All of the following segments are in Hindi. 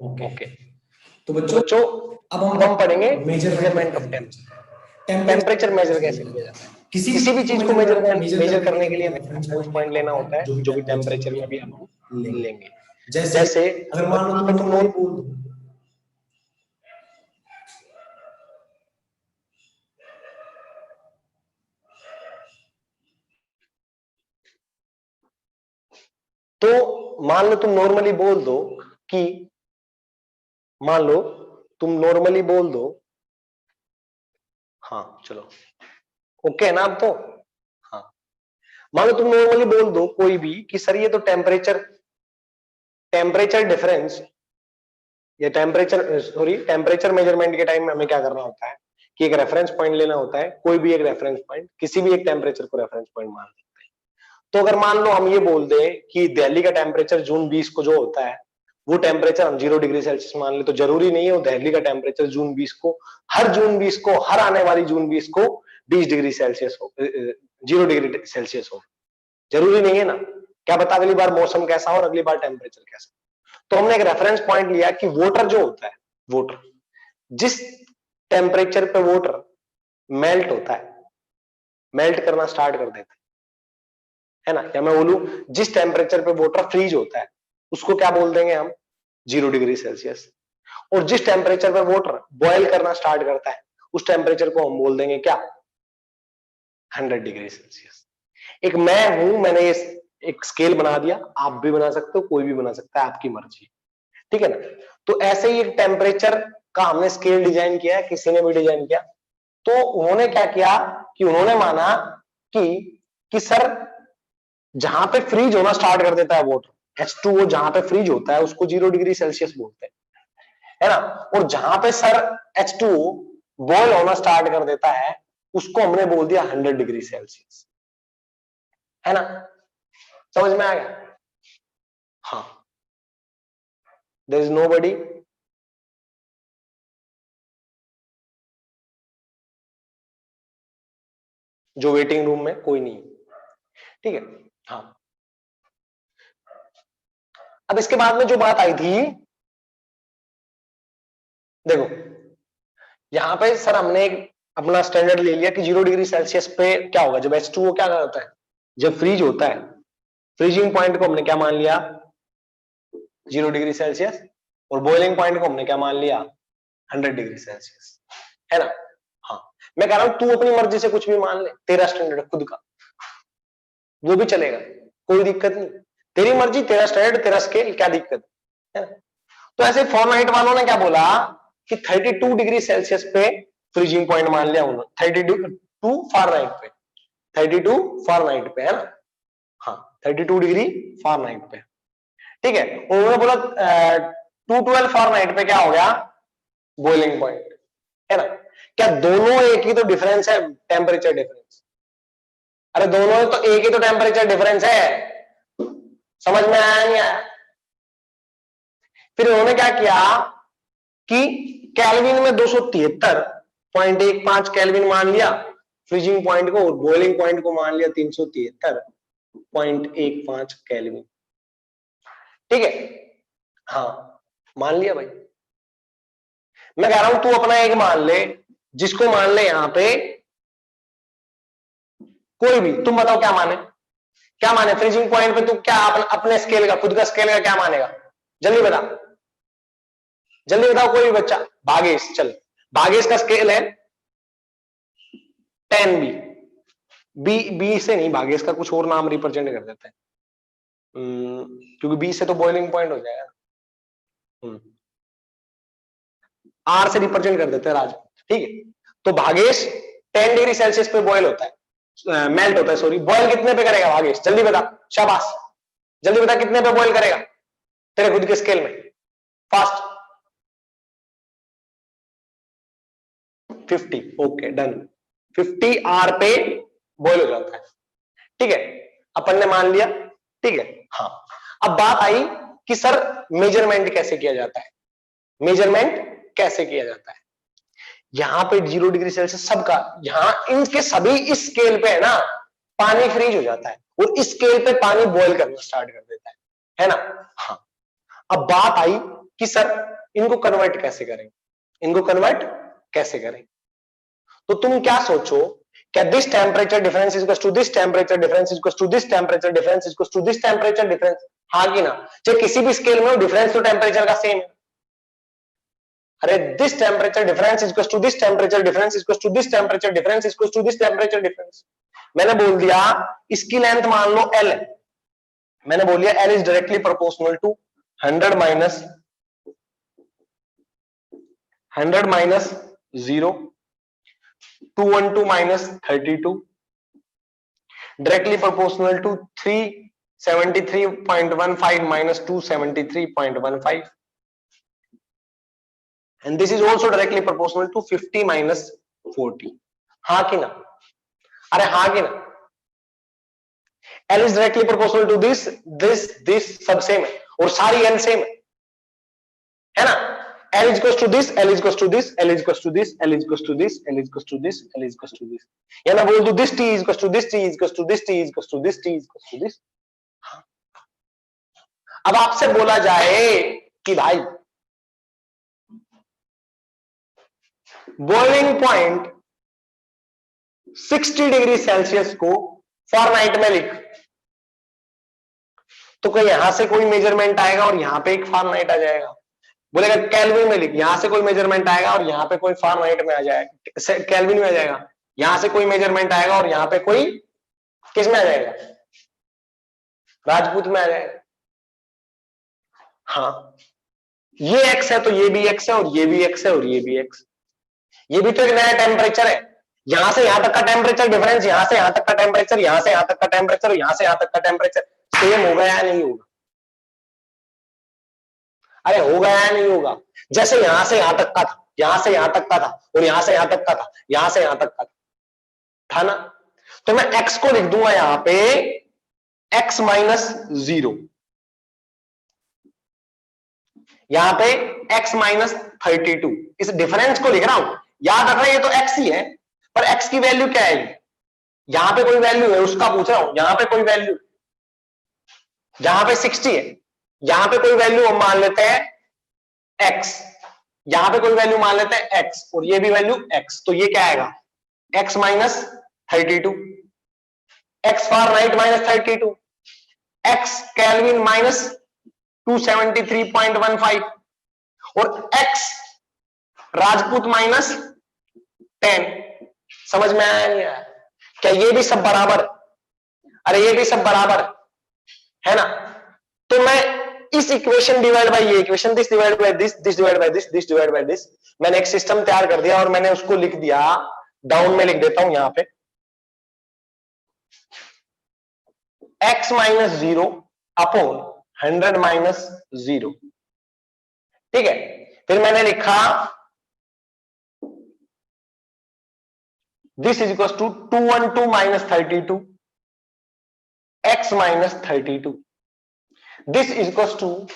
ओके। तो बच्चों अब हम पढ़ेंगे मेजरमेंट ऑफ टेम्परेचर मेजर कैसे किया जाता है। किसी भी चीज को मेजर करने के लिए हमें रेफरेंस पॉइंट लेना होता है, जो भी टेम्परेचर में भी हम लेंगे। जैसे अगर मान लो तुम नॉर्मली बोल दो, तो मान लो तुम नॉर्मली बोल दो कि मान लो तुम नॉर्मली बोल दो, हाँ चलो ओके है ना अब तो। हाँ मान लो तुम नॉर्मली बोल दो कोई भी कि सर ये तो टेम्परेचर डिफरेंस या टेम्परेचर मेजरमेंट के टाइम में हमें क्या करना होता है कि एक रेफरेंस पॉइंट लेना होता है, कोई भी एक रेफरेंस पॉइंट, किसी भी एक टेम्परेचर को रेफरेंस पॉइंट मान सकते हैं। तो अगर मान लो हम ये बोल दें कि दिल्ली का टेम्परेचर जून 20 को जो होता है वो टेम्परेचर हम 0 डिग्री सेल्सियस मान ले, तो जरूरी नहीं है वो दिल्ली का टेम्परेचर जून 20 को हर आने वाली जून 20 को 20 डिग्री सेल्सियस हो, 0 डिग्री सेल्सियस हो, जरूरी नहीं है ना। क्या पता अगली बार मौसम कैसा हो और अगली बार टेम्परेचर कैसा। तो हमने एक रेफरेंस पॉइंट लिया कि वाटर जो होता है, वाटर जिस टेम्परेचर पे वाटर मेल्ट होता है, मेल्ट करना स्टार्ट कर देता है ना, या मैं बोलूं जिस टेम्परेचर पे वाटर फ्रीज होता है उसको क्या बोल देंगे हम, 0 डिग्री सेल्सियस। और जिस टेम्परेचर पे वाटर बॉयल करना स्टार्ट करता है उस टेम्परेचर को हम बोल देंगे क्या, 100 डिग्री सेल्सियस। एक मैं हूं, मैंने एक स्केल बना दिया, आप भी बना सकते हो, कोई भी बना सकता है, आपकी मर्जी, ठीक है ना। तो ऐसे ही एक टेम्परेचर का हमने स्केल डिजाइन किया है, किसी ने भी डिजाइन किया। तो उन्होंने क्या किया कि उन्होंने माना कि सर जहां पे फ्रीज होना स्टार्ट कर देता है वाटर H2O, जहां पे फ्रीज होता है उसको 0 डिग्री सेल्सियस बोलते हैं, है ना। और जहां पे सर H2O बॉयल होना स्टार्ट कर देता है उसको हमने बोल दिया 100 डिग्री सेल्सियस, है ना। समझ में आ गया। हाँ, देयर इज नोबडी, जो वेटिंग रूम में कोई नहीं, ठीक है। हाँ, अब इसके बाद में जो बात आई थी, देखो यहां पे सर हमने एक अपना स्टैंडर्ड ले लिया कि 0 डिग्री सेल्सियस पे क्या होगा जब H2O क्या होता है, जब फ्रीज होता है, फ्रीजिंग पॉइंट को हमने क्या मान लिया, 0 डिग्री सेल्सियस, और बॉइलिंग पॉइंट को हमने क्या मान लिया, 100 डिग्री सेल्सियस, है ना। हाँ, मैं कह रहा हूं तू अपनी मर्जी से कुछ भी मान ले, तेरा स्टैंडर्ड खुद का, वो भी चलेगा, कोई दिक्कत नहीं, तेरी मर्जी, तेरा स्टैंडर्ड, तेरा स्केल, क्या दिक्कत है। तो ऐसे फॉरनाइट वालों ने क्या बोला कि 32 डिग्री सेल्सियस पे फ्रीजिंग पॉइंट मान लिया उन्होंने, 32 फारेनहाइट पे, 32 फारेनहाइट पे, है ना। हाँ, 32 डिग्री फारेनहाइट पे, ठीक है। उन्होंने बोला 212 फारेनहाइट पे क्या हो गया, बॉइलिंग पॉइंट, है ना। क्या दोनों एक ही तो डिफरेंस है, टेम्परेचर डिफरेंस, अरे दोनों तो एक ही तो टेम्परेचर डिफरेंस है, समझ में आया नहीं आया। फिर उन्होंने क्या किया कि केल्विन में 273.15 केल्विन मान लिया फ्रीजिंग पॉइंट को, और बॉइलिंग पॉइंट को मान लिया 373.15 केल्विन, ठीक है। हाँ, मान लिया भाई। मैं कह रहा हूं तू अपना एक मान ले, जिसको मान ले यहां पे कोई भी, तुम बताओ क्या माने, क्या माने फ्रीजिंग पॉइंट पे, तू क्या अपने स्केल का, खुद का स्केल का क्या मानेगा, जल्दी बता, जल्दी बताओ कोई भी बच्चा। भागेश, चल भागेश का स्केल है 10B, बी से नहीं, भागेश का कुछ और नाम रिप्रेजेंट कर देते हैं, क्योंकि बी से तो बॉइलिंग पॉइंट हो जाएगा, आर से रिप्रेजेंट कर देते हैं राज, ठीक है। तो भागेश 10 डिग्री सेल्सियस पे बॉयल होता है, मेल्ट होता है, सॉरी। बॉयल कितने पे करेगा भागेश, जल्दी बता, शाबाश, जल्दी बता कितने पे बॉयल करेगा तेरे खुद के स्केल में, फास्ट। 50, ओके डन, 50 आर पे बॉयल हो जाता है, ठीक है, अपन ने मान लिया, ठीक है। हाँ, अब बात आई कि सर मेजरमेंट कैसे किया जाता है, मेजरमेंट कैसे किया जाता है। यहां पे 0 डिग्री सेल्सियस सबका, यहां इनके सभी इस स्केल पे है ना, पानी फ्रीज हो जाता है, और इस स्केल पे पानी बॉयल करना स्टार्ट कर देता है ना। हाँ, अब बात आई कि सर इनको कन्वर्ट कैसे करें, इनको कन्वर्ट कैसे करें। तो तुम क्या सोचो, क्या this temperature difference is to this temperature difference is to this temperature difference is to this temperature difference, हाँ कि ना। चाहे किसी भी स्केल में डिफरेंस तो टेम्परेचर का सेम है। अरे this temperature difference is to this temperature difference is to this temperature difference is to this temperature difference. मैंने बोल दिया इसकी लेंथ मान लो L है, मैंने बोल दिया L is directly proportional to 100 minus 0, 212 minus 32, directly proportional to 373.15 minus 273.15, and this is also directly proportional to 50 minus 40, हाँ कि ना। अरे हाँ कि ना। L is directly proportional to this सब सेम है और सारी L सेम है ना। L is equals to this, L is equals to this, L is equals to this, L is equals to this, L is equals to this, L is equals to this, या मैं बोल दूं this T is equals to this, T is equals to this, T is equals to this, T is equals to this। अब आपसे बोला जाए कि भाई बॉइलिंग पॉइंट 60 डिग्री सेल्सियस को फॉरनाइट में लिख, तो क्या यहां से कोई मेजरमेंट आएगा और यहां पे एक फॉरनाइट आ जाएगा। बोलेगा केल्विन में लिख, यहां से कोई मेजरमेंट आएगा और यहां पे कोई फॉरनाइट में आ जाएगा, केल्विन में आ जाएगा। यहां से कोई मेजरमेंट आएगा और यहां पे कोई किस में आ जाएगा, राजपूत में आ जाएगा। हाँ ये एक्स है तो ये भी एक्स है और ये भी एक्स है और ये भी एक्स, ये भी तो एक नया टेम्परेचर है। यहां से यहां तक का टेम्परेचर डिफरेंस, यहां से यहां तक का टेम्परेचर, यहां से यहां तक का टेम्परेचर, यहां से यहां तक का टेम्परेचर सेम होगा या नहीं होगा। अरे होगा या नहीं होगा। जैसे यहां से यहां तक का था, यहां से यहां तक का था और यहां से यहां तक का था, यहां से यहां तक का था ना। तो मैं x को लिख दूंगा यहां पे x माइनस 0, यहां पे x माइनस 32, इस डिफरेंस को लिख रहा हूं। याद रखना ये तो x ही है, पर x की वैल्यू क्या है, यहां पे कोई वैल्यू है उसका पूछ रहा हूं। यहां पे कोई वैल्यू, जहां पे 60 है यहां पे कोई वैल्यू हम मान लेते हैं x, यहां पे कोई वैल्यू मान लेते हैं x और ये भी वैल्यू x, तो ये क्या आएगा x minus 32, x fortnight minus 32, x kelvin minus 273.15 और x राजपूत माइनस 10। समझ में आया नहीं आया? क्या ये भी सब बराबर, अरे ये भी सब बराबर है ना। तो मैं इस इक्वेशन डिवाइड बाय ये equation, this divide by this, this divide by this, this divide by this, मैंने एक सिस्टम तैयार कर दिया और मैंने उसको लिख दिया, डाउन में लिख देता हूं यहां पे x माइनस 0 अपॉन 100 माइनस 0, ठीक है। फिर मैंने लिखा this is equal to 212 minus 32 x minus 32, this is equals to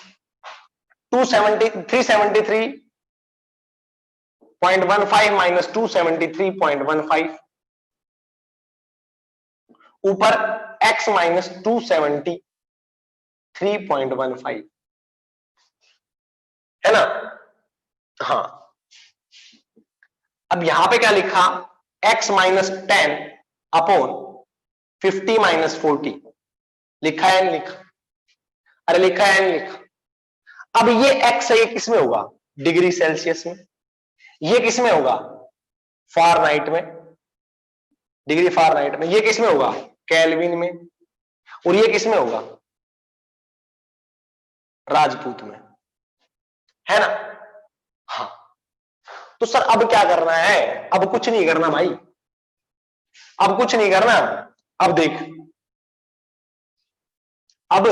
373.15 minus 273.15, ऊपर x माइनस 273.15 है ना। हाँ अब यहां पे क्या लिखा, x माइनस 10 अपॉन 50 माइनस 40, लिखा है नहीं लिखा, अरे लिखा है नहीं लिखा। अब ये x है, ये किसमें होगा, डिग्री सेल्सियस में, ये किसमें होगा फारेनहाइट में, डिग्री फारेनहाइट में, ये किसमें होगा केल्विन में, और ये किसमें होगा राजपूत में, है ना। हाँ तो सर अब क्या करना है, अब कुछ नहीं करना भाई, अब कुछ नहीं करना। अब देख, अब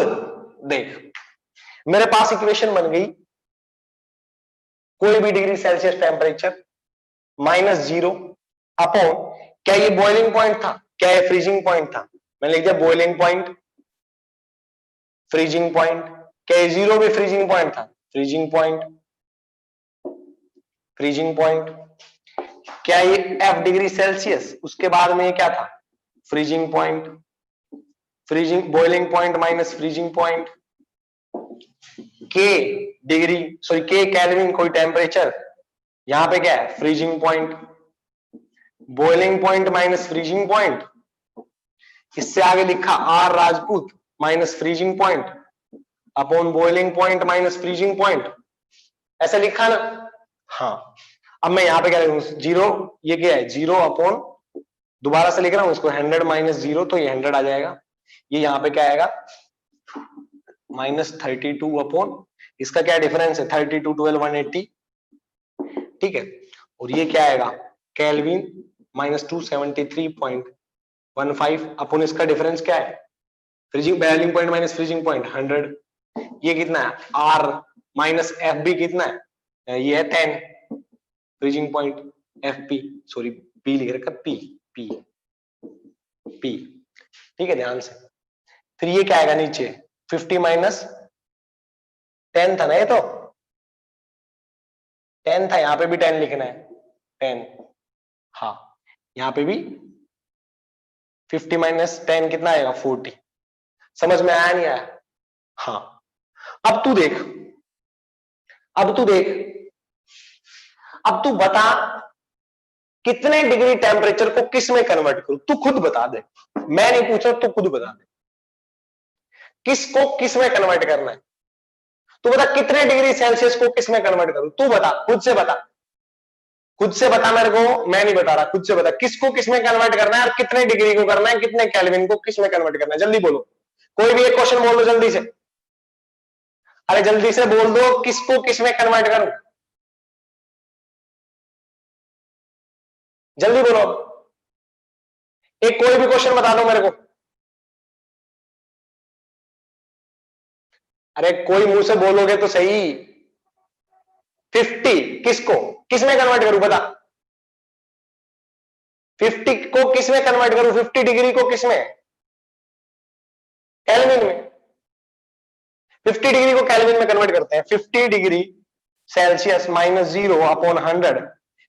देख मेरे पास इक्वेशन बन गई, कोई भी degree Celsius temperature minus 0 upon, क्या ये बॉइलिंग पॉइंट था, क्या ये फ्रीजिंग पॉइंट था, मैंने लिख दिया बॉइलिंग पॉइंट, फ्रीजिंग पॉइंट, क्या ये 0 भी फ्रीजिंग पॉइंट था, फ्रीजिंग पॉइंट, फ्रीजिंग पॉइंट, क्या ये f डिग्री सेल्सियस, उसके बाद में ये क्या था freezing point, freezing boiling point minus freezing point, K degree sorry K kelvin कोई टेम्परेचर, यहां पे क्या है freezing point, boiling point minus freezing point, इससे आगे लिखा R Rajput minus freezing point upon boiling point minus freezing point, ऐसा लिखा ना। हाँ अब मैं यहां पे क्या लिखूं, जीरो, ये क्या है जीरो अपॉन, दोबारा से लिख रहा हूं इसको 100 माइनस जीरो, तो ये 100 आ जाएगा, ये यहां पे क्या आएगा -32 अपॉन, इसका क्या डिफरेंस है 32 12 180, ठीक है, और ये क्या आएगा केल्विन -273.15 अपॉन इसका डिफरेंस क्या है freezing boiling point minus freezing point 100, ये कितना है R माइनस एफ बी कितना है, ये है 10 freezing point, F P sorry P लिख रखा पी पी पी, ठीक है ध्यान से। फिर ये क्या आएगा नीचे 50 माइनस 10 था ना, ये तो 10 था, यहां पे भी 10 लिखना है 10, हाँ यहां पे भी 50 माइनस 10 कितना आएगा 40, समझ में आया नहीं आया। हाँ अब तू देख, अब तू देख, अब तू बता कितने डिग्री टेम्परेचर को किस में कन्वर्ट करूं, तू खुद बता दे, मैं नहीं पूछ रहा, तू खुद बता दे किसको किस में कन्वर्ट करना है, तू बता कितने डिग्री सेल्सियस को किस में कन्वर्ट करूं, तू बता खुद से बता, खुद से बता मेरे को, मैं नहीं बता रहा, खुद से बता किसको किस में कन्वर्ट करना है और कितने डिग्री को करना है, कितने केल्विन को किस में कन्वर्ट करना है, जल्दी बोलो, कोई भी एक क्वेश्चन बोल दो जल्दी से, अरे जल्दी से बोल दो किसको किस में कन्वर्ट करूं, जल्दी बोलो, एक कोई भी क्वेश्चन बता दो मेरे को, अरे कोई मुंह से बोलोगे तो सही, 50 किसको किस में कन्वर्ट करूं बता, 50 को किस में कन्वर्ट करूं, 50 डिग्री को किस में केल्विन में, 50 डिग्री को केल्विन में कन्वर्ट करते हैं, 50 degree Celsius minus 0 upon 100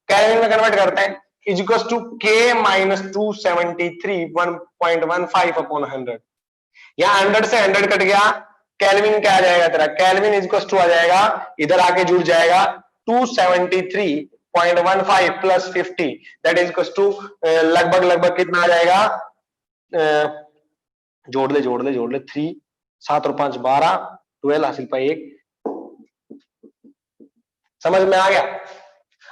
kelvin में कन्वर्ट करते हैं is equal to K minus 273.15 upon 100, यहां 100 से 100 कट गया, केल्विन क्या आ जाएगा तेरा, केल्विन इज इक्वल टू आ जाएगा, इधर आके जुड़ जाएगा 273.15 plus 50 that is equal to लगभग लगभग कितना आ जाएगा, जोड़ ले 3 7 और 5 12 12 हासिल पाई 1, समझ में आ गया,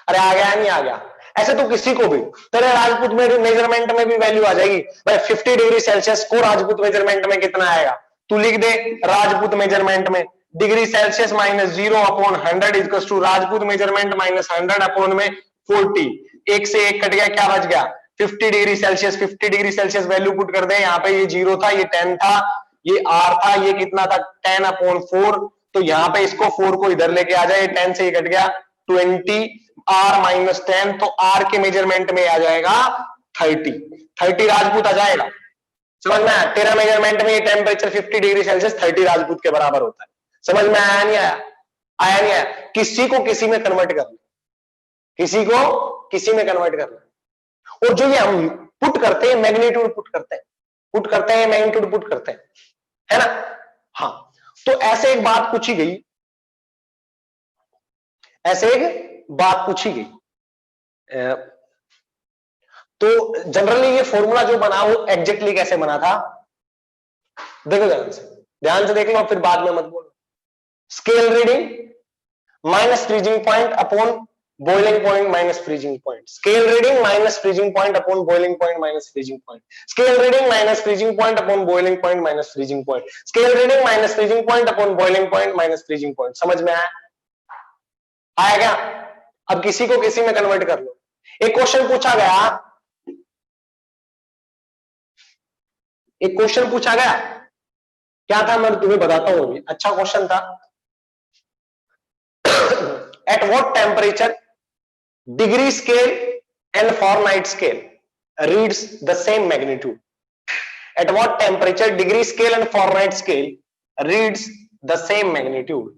अरे आ गया नहीं आ गया, ऐसे तो किसी को भी तेरे राजपूत में मेजरमेंट में भी वैल्यू आ जाएगी भाई, 50 डिग्री सेल्सियस को राजपूत मेजरमेंट में कितना आएगा, तू लिख दे राजपूत मेजरमेंट में degree Celsius minus 0 upon 100 is equal to Rajput measurement minus 100 upon में 40, एक से एक कट गया, क्या बच गया 50 degree Celsius, 50 degree Celsius value put कर दे, यहाँ पे ये 0 था, ये 10 था, ये R था, ये कितना था 10 अपॉन 4, तो यहाँ पे इसको 4 को इधर लेके आ जाए, 10 से ये कट गया 20 R माइनस 10, तो R के मेजरमेंट में आ जाएगा 30 राजपूत आ जाएगा, समझ में आया, तेरा मेजरमेंट में ये टेम्परेचर 50 डिग्री सेल्सियस 30 राजपूत के बराबर होता है, समझ में आया नहीं आया, आया नहीं आया, किसी को किसी में कन्वर्ट करना, किसी को किसी में कन्वर्ट करना, और जो ये हम पुट करते हैं मैग्नीट्यूड पुट करते हैं, मैग्नीट्यूड पुट करते हैं, है ना। हाँ तो ऐसे एक बात पूछी गई, ऐसे एक बात पूछी गई, तो जनरली ये फॉर्मूला जो बना वो एग्जैक्टली कैसे बना था, देखो ध्यान से देख लो, फिर बाद में मत बोलो, scale reading minus freezing point upon boiling point minus freezing point, scale reading minus freezing point upon boiling point minus freezing point, scale reading minus freezing point upon boiling point minus freezing point, scale reading minus freezing point upon boiling point minus freezing point, समझ में आया, आया क्या, अब किसी को किसी में कन्वर्ट कर लो, एक क्वेश्चन पूछा गया, एक क्वेश्चन पूछा गया, क्या था मैं तुम्हें बताता हूं, अच्छा क्वेश्चन था, at what temperature degree scale and Fahrenheit scale reads the same magnitude, at what temperature degree scale and Fahrenheit scale reads the same magnitude,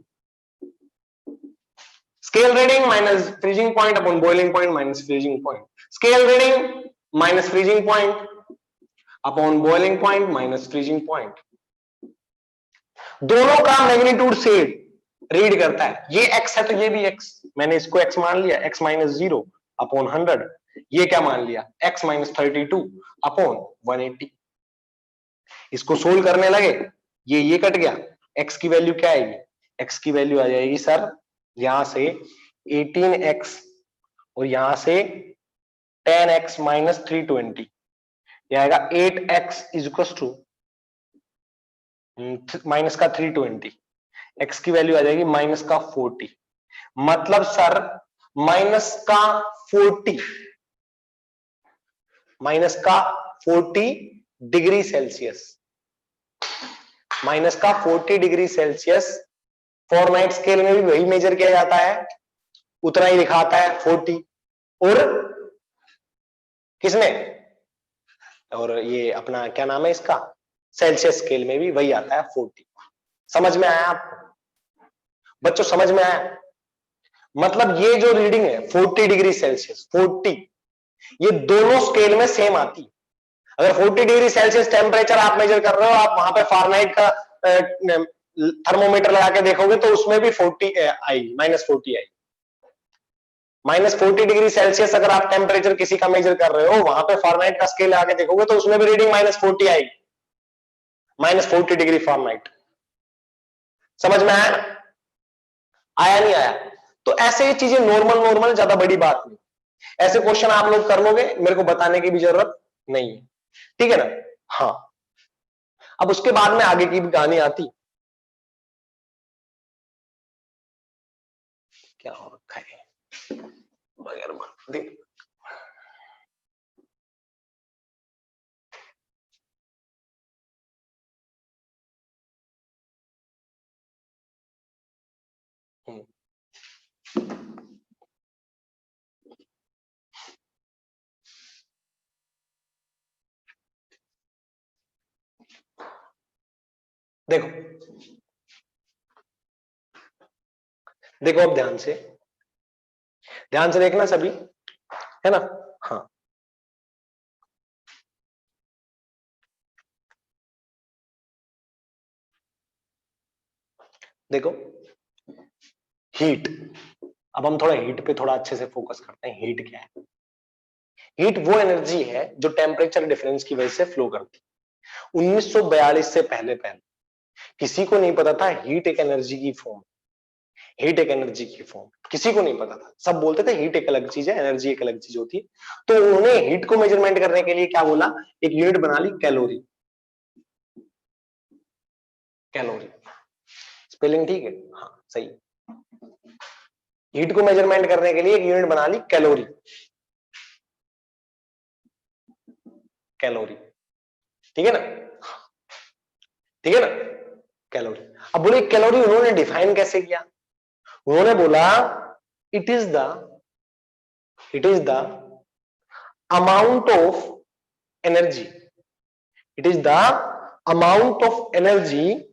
scale reading minus freezing point upon boiling point minus freezing point, scale reading minus freezing point upon boiling point minus freezing point, दोनों का मैग्नीट्यूड से रीड करता है। ये x है तो ये भी x, मैंने इसको x मान लिया, x माइनस 0 अपॉन 100। ये क्या मान लिया, x माइनस 32 अपॉन 180। इसको सोल्व करने लगे, ये कट गया, x की वैल्यू क्या आएगी, x की वैल्यू आ जाएगी सर यहां से 18x और यहां से 10x माइनस 320, यह आएगा 8x is equal to minus का 320, x की वैल्यू आ जाएगी माइनस का 40। मतलब सर माइनस का 40, माइनस का 40 डिग्री सेल्सियस, माइनस का 40 डिग्री सेल्सियस फॉरनाइट स्केल में भी वही मेजर किया जाता है, उतना ही दिखाता है 40। और किसमें, और ये अपना क्या नाम है इसका, सेल्सियस स्केल में भी वही आता है 40। समझ में आया आपको बच्चों, समझ में आया? मतलब ये जो रीडिंग है 40 डिग्री सेल्सियस 40, ये दोनों स्केल में सेम आती। अगर 40 डिग्री सेल्सियस टेम्परेचर आप मेजर कर रहे हो, आप वहां पे फारेनहाइट का थर्मोमीटर लगा के देखोगे तो उसमें भी 40 आई, माइनस 40 आई। माइनस 40 डिग्री सेल्सियस अगर आप टेम्परेचर किसी का मेजर कर रहे हो, वहां पे फारेनहाइट का स्केल लगा के देखोगे तो उसमें भी रीडिंग माइनस 40 आएगी, माइनस 40 डिग्री फारेनहाइट। समझ में आया? आया नहीं आया? तो ऐसे ही चीजें नॉर्मल नॉर्मल, ज्यादा बड़ी बात नहीं। ऐसे क्वेश्चन आप लोग कर लोगे, मेरे को बताने की भी जरूरत नहीं है, ठीक है ना? हाँ, अब उसके बाद में आगे की भी कहानी आती। क्या हो रखा है वगैरह देख, देखो देखो अब ध्यान से देखना सभी, है ना? हाँ, देखो हीट, अब हम थोड़ा हीट पे थोड़ा अच्छे से फोकस करते हैं। हीट क्या है? हीट वो एनर्जी है जो टेम्परेचर डिफरेंस की वजह से फ्लो करती है। 1942 से पहले पहले किसी को नहीं पता था हीट एक एनर्जी की फॉर्म, हीट एक एनर्जी की फॉर्म किसी को नहीं पता था। सब बोलते थे हीट एक अलग चीज है, एनर्जी एक अलग चीज होती है। तो उन्होंने हीट को मेजरमेंट करने के लिए क्या बोला, एक यूनिट बना ली, कैलोरी। कैलोरी स्पेलिंग ठीक है? हाँ सही। हीट को मेजरमेंट करने के लिए एक यूनिट बना ली, कैलोरी। कैलोरी, ठीक है ना? ठीक है ना? कैलोरी। अब बोले कैलोरी उन्होंने डिफाइन कैसे किया? उन्होंने बोला it is the amount of energy, it is the amount of energy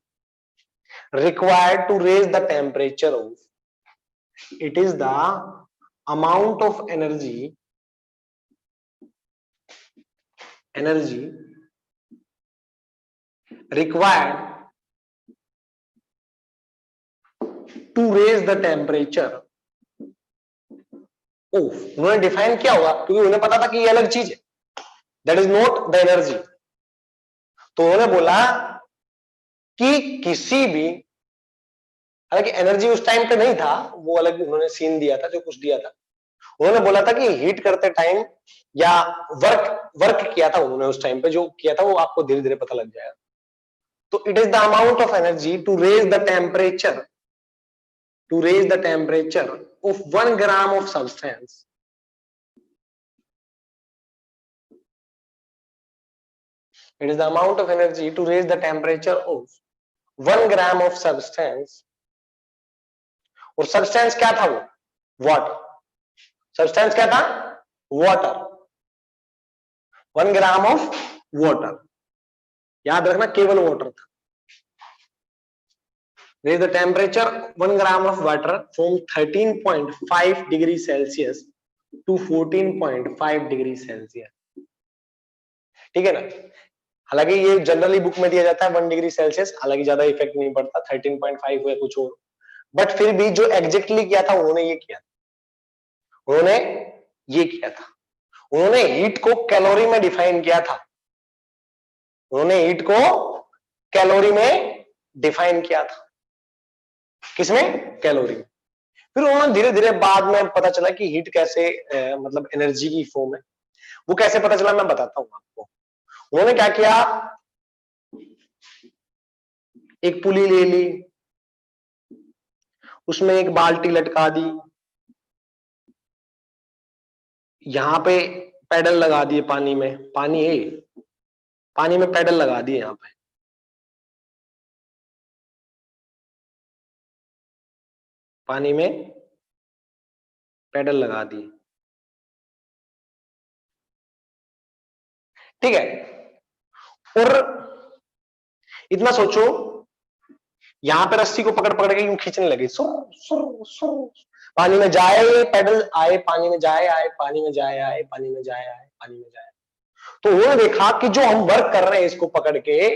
required to raise the temperature of, it is the amount of energy required to raise the temperature of। उन्होंने डिफाइन किया होगा क्योंकि उन्हें पता था कि ये अलग चीज है, that is not the energy. तो उन्होंने बोला कि किसी भी, हालांकि एनर्जी उस टाइम पे नहीं था, वो अलग उन्होंने सीन दिया था, जो कुछ दिया था। उन्होंने बोला था कि हीट करते टाइम या वर्क किया था उन्होंने उस टाइम पे, जो किया था वो आपको धीरे धीरे पता लग जाएगा। तो it is the amount of energy to raise the temperature of 1 gram of substance, it is the amount of energy to raise the temperature of 1 gram of substance. और सब्सटेंस क्या था? वो वाटर। सब्सटेंस क्या था? वाटर। 1 ग्राम ऑफ वाटर, याद रखना केवल वाटर था। raise the temperature 1 gram of water from 13.5 degree Celsius to 14.5 degree Celsius, ठीक है ना? हालांकि ये जनरली बुक में दिया जाता है 1 डिग्री सेल्सियस, हालांकि ज्यादा इफेक्ट नहीं पड़ता, 13.5 या कुछ और, बट फिर भी जो एग्जैक्टली किया था उन्होंने ये किया, उन्होंने ये किया था, उन्होंने हीट को कैलोरी में डिफाइन किया था, उन्होंने हीट को कैलोरी में डिफाइन किया था। किसमें? कैलोरी में। फिर उन्होंने धीरे धीरे बाद में पता चला कि हीट कैसे मतलब एनर्जी की फॉर्म है, वो कैसे पता चला मैं बताता हूं आपको। उन्होंने क्या किया, एक पुली ले ली, उसमें एक बाल्टी लटका दी, यहां पे पैडल लगा दिए, पानी में, पानी है, पानी में पैडल लगा दिए, यहां पे पानी में पैडल लगा दिए, ठीक है। और इतना सोचो, यहां पे रस्सी को पकड़ पकड़ के यूं खींचने लगे, सुर सुर सुर, पानी में जाए पैडल आए, पानी में जाए आए, पानी में जाए आए, पानी में जाए आए, पानी में जाए। तो उन्होंने देखा कि जो हम वर्क कर रहे हैं इसको पकड़ के,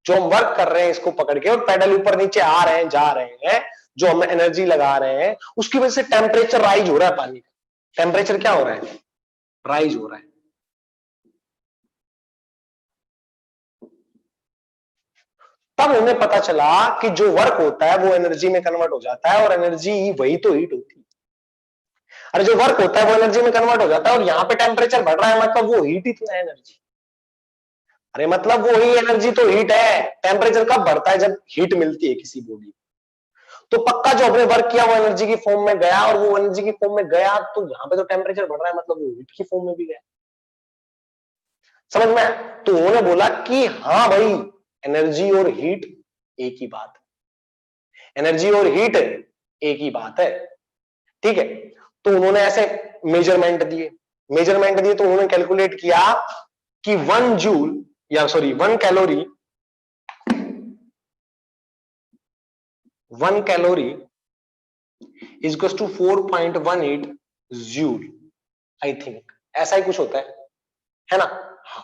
जो हम वर्क कर रहे हैं इसको पकड़ के, और पैडल ऊपर नीचे आ रहे हैं जा रहे हैं, जो हम एनर्जी लगा रहे हैं, उसकी वजह से टेम्परेचर राइज हो रहा है, पानी का टेम्परेचर क्या हो रहा है? राइज हो रहा है। तब उन्हें पता चला कि जो वर्क होता है वो एनर्जी में कन्वर्ट हो जाता है, और एनर्जी वही तो हीट होती है। अरे जो वर्क होता है वो एनर्जी में कन्वर्ट हो जाता है, और यहां पे टेम्परेचर बढ़ रहा है, मतलब वो हीट ही तो है, एनर्जी। अरे मतलब वो ही एनर्जी तो हीट है। टेम्परेचर कब बढ़ता है? जब हीट मिलती है किसी बॉडी। तो पक्का जो आपने वर्क किया वो एनर्जी की फॉर्म में गया, और वो एनर्जी की फॉर्म में गया तो यहां पे तो टेम्परेचर बढ़ रहा है, मतलब वो हीट की फॉर्म में भी गया। समझ में आया? तो उन्होंने बोला कि हाँ भाई, एनर्जी और हीट एक ही बात है, एनर्जी और हीट एक ही बात है, ठीक है। तो उन्होंने ऐसे मेजरमेंट दिए, मेजरमेंट दिए तो उन्होंने कैलकुलेट किया कि 1 जूल, या sorry 1 calorie, 1 calorie is equal to 4.18 joule, I think ऐसा ही कुछ होता है ना? हाँ,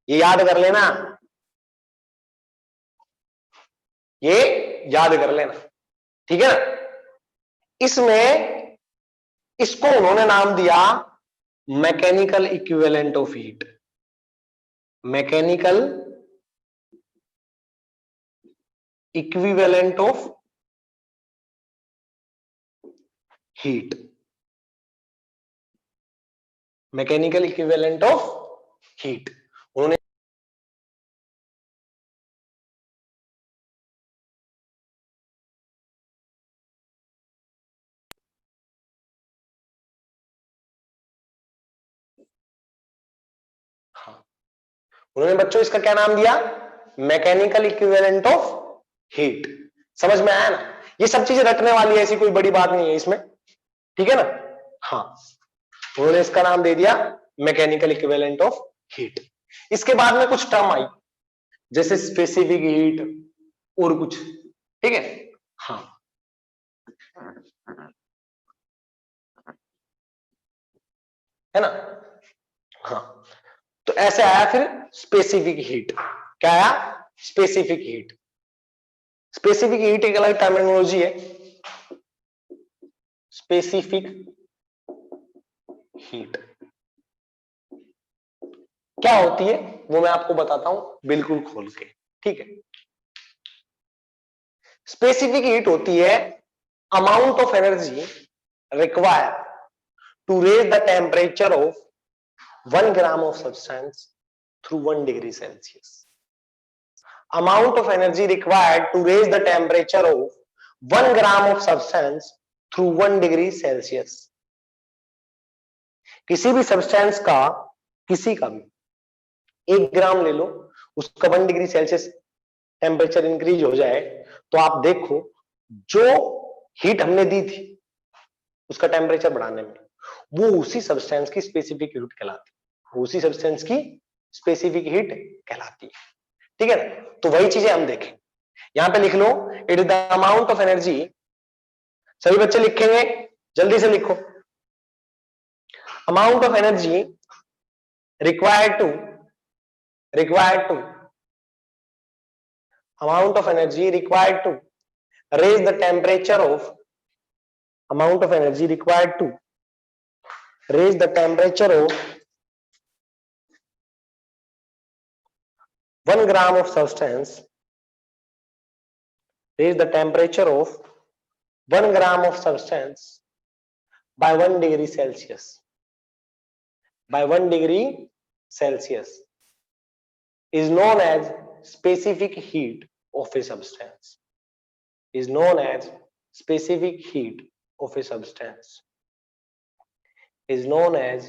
ये याद कर लेना, ये याद कर लेना, ठीक है ना? इसमें इसको उन्होंने नाम दिया mechanical equivalent of heat, mechanical equivalent of heat, mechanical equivalent of heat उन्होंने हाँ, उन्होंने बच्चों इसका क्या नाम दिया? Mechanical equivalent of heat. समझ में आया ना? ये सब चीजें रखने वाली है, ऐसी कोई बड़ी बात नहीं है इसमें, ठीक है ना? हाँ, उन्होंने इसका नाम दे दिया मैकेनिकल इक्विवेलेंट ऑफ हीट। इसके बाद में कुछ टर्म आई, जैसे स्पेसिफिक हीट और कुछ, ठीक है? हाँ, है ना? हाँ, तो ऐसे आया फिर स्पेसिफिक हीट। क्या आया? Specific heat. स्पेसिफिक हीट एक अलग टर्मिनोलॉजी है, स्पेसिफिक हीट क्या होती है वो मैं आपको बताता हूं बिल्कुल खोल के, ठीक है? स्पेसिफिक हीट होती है amount of energy required to raise the temperature of 1 gram of substance through 1 degree Celsius. Amount of energy required to raise the temperature of 1 gram of substance through 1 degree Celsius। किसी भी सब्सटेंस का, किसी का भी 1 ग्राम ले लो, उसका 1 डिग्री सेल्सियस टेम्परेचर इंक्रीज हो जाए, तो आप देखो जो हीट हमने दी थी उसका टेम्परेचर बढ़ाने में, वो उसी सब्सटेंस की स्पेसिफिक हीट कहलाती है, उसी सब्सटेंस की स्पेसिफिक हीट कहलाती है, ठीक है ना? तो वही चीजें हम देखें, यहां पे लिख लो, it is the amount of energy. सभी बच्चे लिखेंगे, जल्दी से लिखो, amount of energy required to required to amount of energy required to raise the temperature of amount of energy required to raise the temperature of 1 gram of substance, raise the temperature of 1 gram of substance by 1 degree Celsius. By 1 degree Celsius is known as specific heat of a substance. Is known as specific heat of a substance. Is known as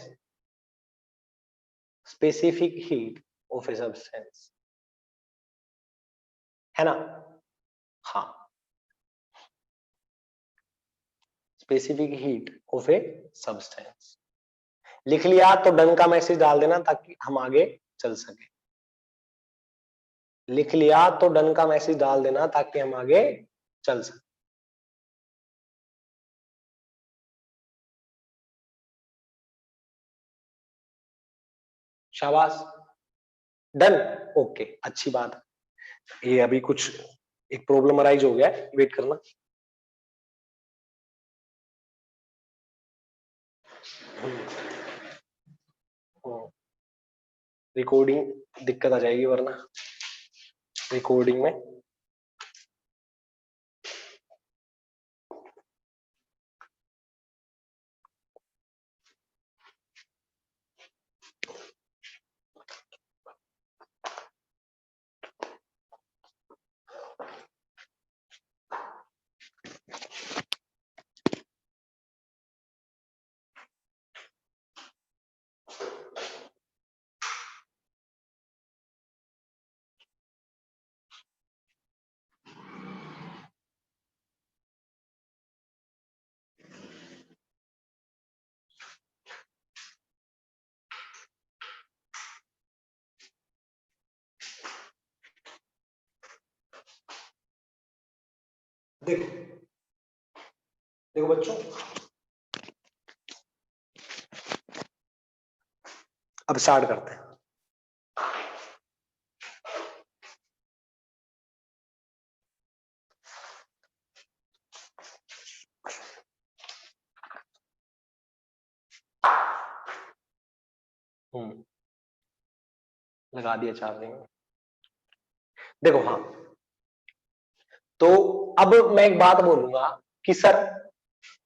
specific heat of a substance. है ना? हाँ, specific heat of a substance. लिख लिया तो डन का मैसेज डाल देना ताकि हम आगे चल सके। लिख लिया तो डन का मैसेज डाल देना ताकि हम आगे चल सके। शाबाश, डन, ओके, अच्छी बात है। ये अभी कुछ एक प्रॉब्लम अराइज हो गया है, वेट करना। रिकॉर्डिंग दिक्कत आ जाएगी वरना रिकॉर्डिंग में। देखो देखो बच्चों, अब स्टार्ट करते हैं। लगा दिया चार्जिंग। देखो हाँ, तो अब मैं एक बात बोलूंगा कि सर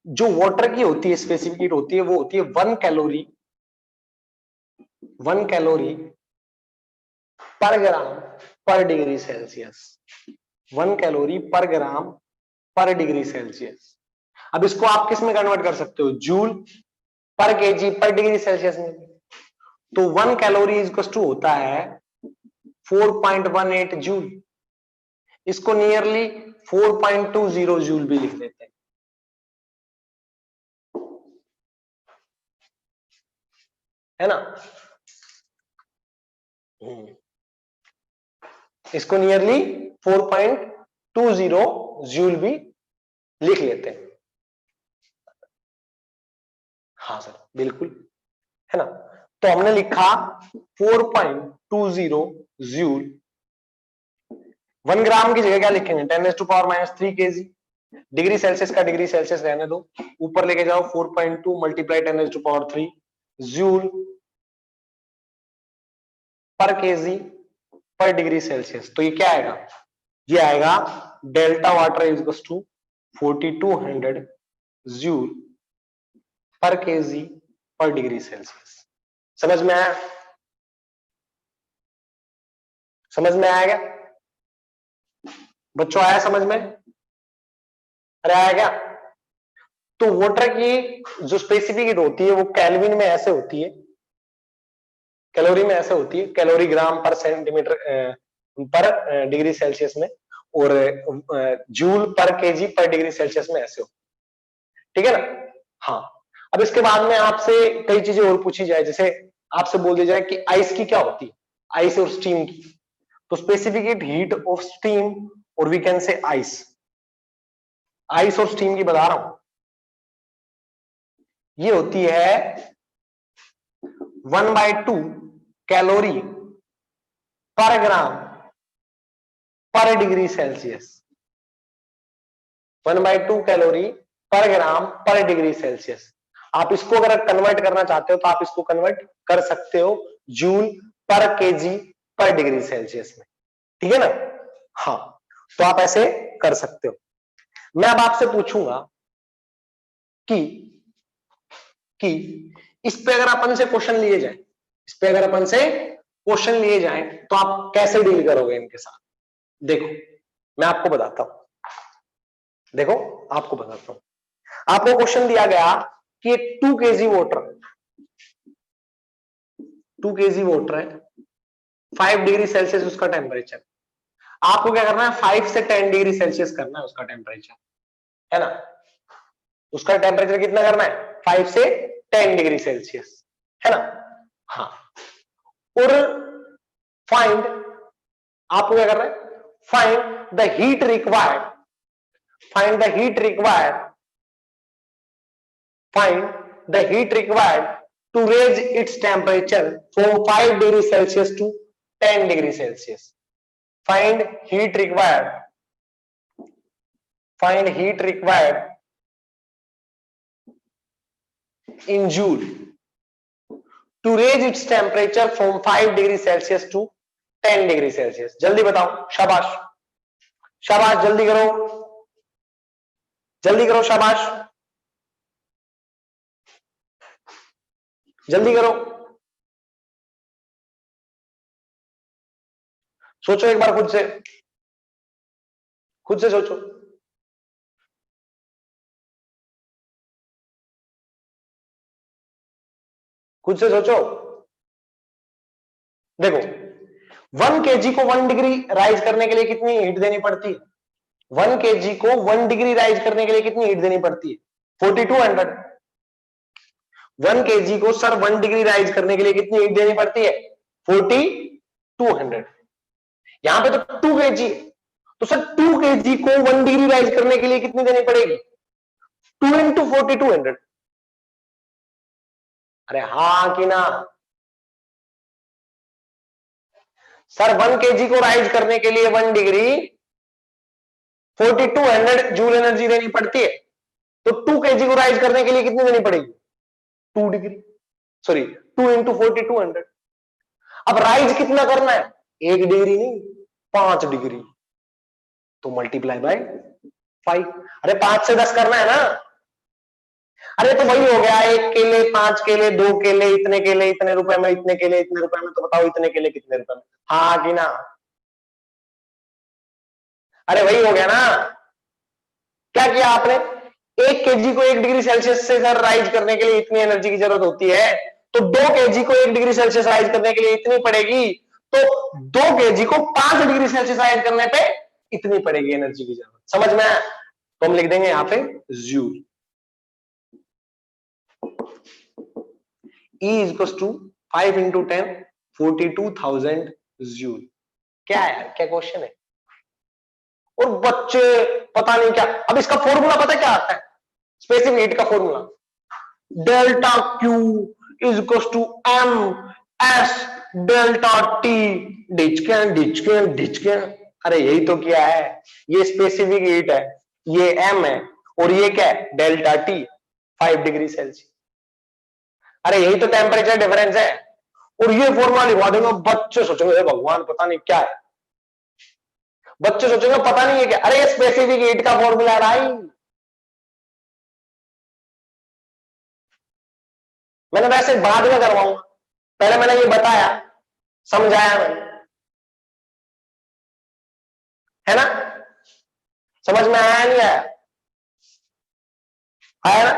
जो वाटर की होती है स्पेसिफिक हीट होती है वो होती है 1 कैलोरी पर ग्राम पर डिग्री सेल्सियस। 1 कैलोरी पर ग्राम पर डिग्री सेल्सियस। अब इसको आप किस में कन्वर्ट कर सकते हो? Joule per kg per degree Celsius में। तो 1 कैलोरी इक्वल टू होता है 4.18 जूल। इसको नियरली 4.20 जूल भी लिख देते हैं, है ना? इसको नियरली 4.20 जूल भी लिख लेते हैं। हाँ सर, बिल्कुल, है ना? तो हमने लिखा 4.20 जूल। 1 ग्राम की जगह क्या लिखेंगे? 10⁻³ kg। डिग्री सेल्सियस का डिग्री सेल्सियस रहने दो, ऊपर लेके जाओ 4.2 multiply 10⁻³ joule per kg per degree Celsius. तो ये क्या आएगा? ये आएगा delta water is equal to 4200 joule per kg per degree Celsius. समझ में आया? समझ में आया क्या बच्चों? आया समझ में? अरे आया क्या? तो वाटर की जो स्पेसिफिक हीट होती है वो केल्विन में ऐसे होती है, कैलोरी में ऐसे होती है, कैलोरी ग्राम पर सेंटीमीटर पर डिग्री सेल्सियस में, और joule per kg per degree Celsius में ऐसे हो। ठीक है ना? हाँ, अब इसके बाद में आपसे कई चीजें और पूछी जाए, जैसे आपसे बोल दिया जाए कि आइस की क्या होती है, आइस और स्टीम की। तो स्पेसिफिक हीट ऑफ स्टीम, और we can say ice. Ice और स्टीम की बता रहा हूं, ये होती है 1/2 कैलोरी पर ग्राम पर डिग्री सेल्सियस, 1/2 कैलोरी पर ग्राम पर डिग्री सेल्सियस। आप इसको अगर कन्वर्ट करना चाहते हो तो आप इसको कन्वर्ट कर सकते हो joule per kg per degree Celsius में, ठीक है ना। हाँ, तो आप ऐसे कर सकते हो। मैं अब आपसे पूछूंगा कि इस पे अगर अपन से क्वेश्चन लिए जाए, इस पे अगर अपन से क्वेश्चन लिए जाए तो आप कैसे डील करोगे इनके साथ। देखो मैं आपको बताता हूं, देखो आपको बताता हूं। आपको क्वेश्चन दिया गया कि 2 केजी वाटर, 2 केजी वाटर है, 5 डिग्री सेल्सियस उसका टेम्परेचर। आपको क्या करना है, 5 से 10 डिग्री सेल्सियस करना है उसका टेम्परेचर, है ना। उसका टेम्परेचर कितना करना है, 5 से 10 डिग्री सेल्सियस, है ना। हाँ, और फाइंड, आपको क्या करना है, find the heat required, find the heat required, find the heat required to raise its temperature from 5 degree Celsius to 10 degree Celsius. Find heat required, find heat required in joule to raise its temperature from 5 degree Celsius to 10 degree Celsius. जल्दी बताओ, शाबाश शाबाश, जल्दी करो, जल्दी करो, शाबाश, जल्दी करो, सोचो एक बार, खुद से सोचो। खुद से सोचो। देखो 1 केजी को 1 डिग्री राइज करने के लिए कितनी हीट देनी पड़ती है, 1 केजी को 1 डिग्री राइज करने के लिए कितनी हीट देनी पड़ती है, 4200। 1 केजी को सर 1 डिग्री राइज करने के लिए कितनी हीट देनी पड़ती है, 4200। यहां पे तो 2 केजी, तो सर 2 केजी को 1 डिग्री राइज करने के लिए कितनी देनी पड़ेगी, 2 इंटू 4200। अरे हाँ कि ना सर, 1 केजी को राइज करने के लिए 1 डिग्री 4200 जूल एनर्जी देनी पड़ती है, तो 2 केजी को राइज करने के लिए कितनी देनी पड़ेगी, 2 डिग्री, सॉरी 2 इंटू 4200। अब राइज कितना करना है, 1 डिग्री नहीं, 5 डिग्री, तो मल्टीप्लाई बाय 5। अरे 5 से 10 करना है ना। अरे तो वही हो गया, 1 केले, 5 केले, 2 केले, इतने केले इतने रुपए में, इतने केले इतने रुपए में, तो बताओ इतने केले कितने रुपए में, हाँ कि ना। अरे वही हो गया ना। क्या किया आपने, 1 केजी को 1 डिग्री सेल्सियस से सर राइज करने के लिए इतनी एनर्जी की जरूरत होती है, तो 2 केजी को 1 डिग्री सेल्सियस राइज करने के लिए इतनी पड़ेगी, तो 2 केजी को 5 डिग्री सेल्सियस राइज करने पे इतनी पड़ेगी एनर्जी की जरूरत। समझ में आया, तो हम लिख देंगे यहां पे joule. E is equals to 5 into 10, 42,000 joule. क्या है यार, क्या क्वेश्चन है। और बच्चे पता नहीं क्या, अब इसका फॉर्मूला पता है क्या आता है, स्पेसिफिक हीट का formula, delta Q is equal to M S delta T, डिचके। अरे यही तो क्या है, ये स्पेसिफिक हीट है, ये एम है, और ये क्या है, डेल्टा टी, 5 डिग्री सेल्सियस। अरे यही तो टेम्परेचर डिफरेंस है, और ये फॉर्मूला लिखवा देंगे, बच्चे सोचेंगे भगवान पता नहीं क्या है, बच्चे सोचेंगे पता नहीं है क्या। अरे स्पेसिफिक हीट का फॉर्मूला है भाई, मैंने वैसे बाद में करवाऊंगा, पहले मैंने ये बताया, समझाया मैंने, है ना। समझ में आया नहीं आया, आया ना।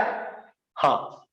हाँ,